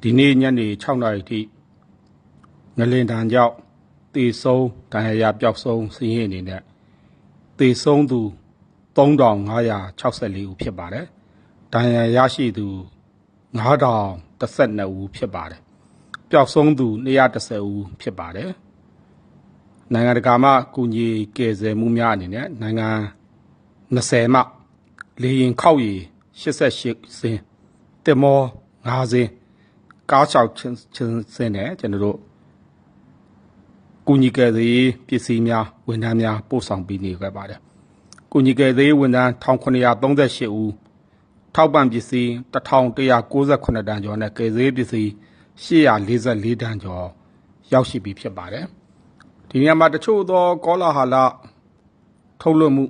ဒီနေ့ညနေ6 နာရီထိငလင်တန်ကြောင့်သေဆုံးဒဏ်ရာရပျောက်ဆုံးစာရင်းအနေနဲ့သေဆုံးသူ3564ဦးဖြစ်ပါတယ်။ဒဏ်ရာရရှိသူ9012ဦးဖြစ်ပါတယ်။ပျောက်ဆုံးသူ210ဦးဖြစ်ပါတယ်။နိုင်ငံတကာမှကူညီကယ်ဆယ်မှုများအနေနဲ့နိုင်ငံ20မှလေယာဉ်ခောက်ရည်88စင်းတင်မော5စင်းကား6စင်းနဲ့ကျွန်တော်တို့ကူညီကယ်ဆယ်ရေးပစ္စည်းများဝန်ထမ်းများပို့ဆောင်ပေးနေခဲ့ပါတယ်။ကူညီကယ်ဆယ်ရေးဝန်ထမ်း1938ဦးထောက်ပံ့ပစ္စည်း1198တန်ကျော်နဲ့ကယ်ဆယ်ရေးပစ္စည်း844တန်ကျော်ရောက်ရှိပြီဖြစ်ပါတယ်။ဒီနေရာမှာတချို့သောကောလာဟလထုတ်လွှင့်မှု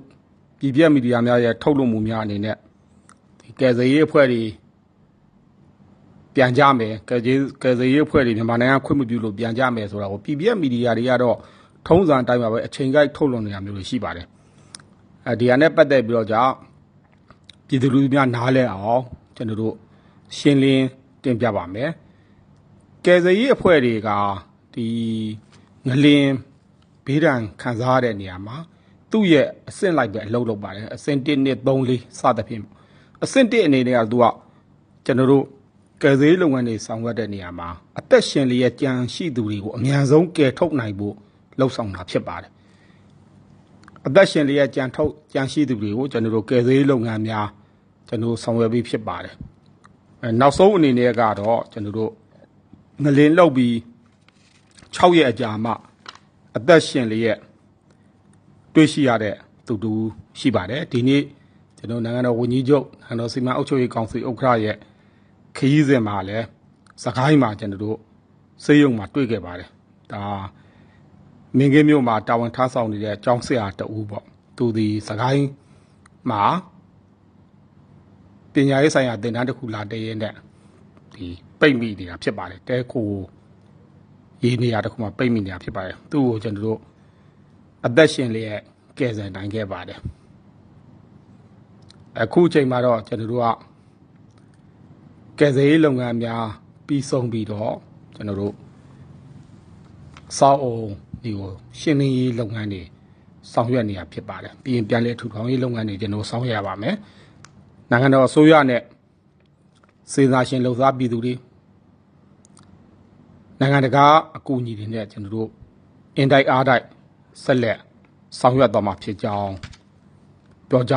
ပြည်ပြမီဒီယာများရဲ့ထုတ်လွှင့်မှုများအနေနဲ့ဒီကယ်ဆယ်ရေးအဖွဲ့တွေပြန်ကြမယ်ကယ်ဆယ်ရေးအဖွဲ့တွေမြန်မာနိုင်ငံခွင့်မပြုလို့ပြန်ကြမယ်ဆိုတာကိုပြည်ပြမီဒီယာတွေကတော့ထုံးစံအတိုင်းပါပဲအချိန်ကိုက်ထုတ်လွှင့်နေတာမျိုးတွေရှိပါတယ်။ဒီဟာနဲ့ပတ်သက်ပြီးတော့ကြောင့်ပြည်သူလူထုများနားလည်အောင်ကျွန်တော်တို့ရှင်းလင်းတင်ပြပါမယ်။ကယ်ဆယ်ရေးအဖွဲ့တွေကဒီငလင်ဘေးဒဏ်ခံစားရတဲ့နေရာမှာသူ့ရဲ့အဆင့်လိုက်ပဲအလုပ်လုပ်ပါတယ်အဆင့်1 2 3 4စသဖြင့်အဆင့်1အနေနဲ့ကသူကကျွန်တော်တို့ကယ်ဆယ်ရေးလုပ်ငန်းတွေဆောင်ရွက်တဲ့နေရာမှာအသက်ရှင်လျက်ကြံရှိသူတွေကိုအများဆုံးကယ်ထုတ်နိုင်ဖို့လှုံ့ဆော်တာဖြစ်ပါတယ်အသက်ရှင်လျက်ကြံရှိသူတွေကိုကျွန်တော်တို့ကယ်ဆယ်ရေးလုပ်ငန်းများကျွန်တော်ဆောင်ရွက်ပြီးဖြစ်ပါတယ်နောက်ဆုံးအနေနဲ့ကတော့ကျွန်တော်တို့ငလင်လောက်ပြီး6ရက်အကြာမှအသက်ရှင်လျက်တွေ့ရှိရတဲ့သူတူရှိပါတယ်ဒီနေ့ကျွန်တော်နိုင်ငံတော်ဝန်ကြီးချုပ်နိုင်ငံတော်စီမံအုပ်ချုပ်ရေးကောင်စီဥက္ကဋ္ဌရဲ့ခရီးစဉ်မှာလည်းစကိုင်းမှာကျွန်တော်တို့စေယုံမှာတွေ့ခဲ့ပါတယ်ဒါမင်းကင်းမြို့မှာတာဝန်ထမ်းဆောင်နေတဲ့ကျောင်းဆရာတဦးပေါ့သူဒီစကိုင်းမှာပညာရေးဆိုင်ရာသင်တန်းတစ်ခုလာတည်ရတဲ့ဒီပိတ်မိနေတာဖြစ်ပါတယ်တဲခိုရေးနေရာတစ်ခုမှာပိတ်မိနေတာဖြစ်ပါတယ်သူ့ကိုကျွန်တော်တို့အသက်ရှင်လျက်ကယ်ဆယ်နိုင်ခဲ့ပါတယ်အခုအချိန်မှာတော့ကျွန်တော်တို့ကကယ်ဆယ်ရေးလုပ်ငန်းများပြီးဆုံးပြီးတော့ကျွန်တော်တို့စောက်အုံဒီကိုရှင်းလင်းရေးလုပ်ငန်းတွေဆောင်ရွက်နေရဖြစ်ပါတယ်ပြီးရင်ပြန်လည်ထူထောင်ရေးလုပ်ငန်းတွေကျွန်တော်ဆောင်ရွက်ရပါမယ်နိုင်ငံတော်အစိုးရနဲ့စေစာရှင်လှုပ်ရှားပြည်သူတွေနိုင်ငံတကာအကူအညီတွေနဲ့ကျွန်တော်တို့အင်တိုက်အားတိုက်ဆက်လက်ဆောင်ရွက်သွားမှာဖြစ်ကြောင်းပြောကြား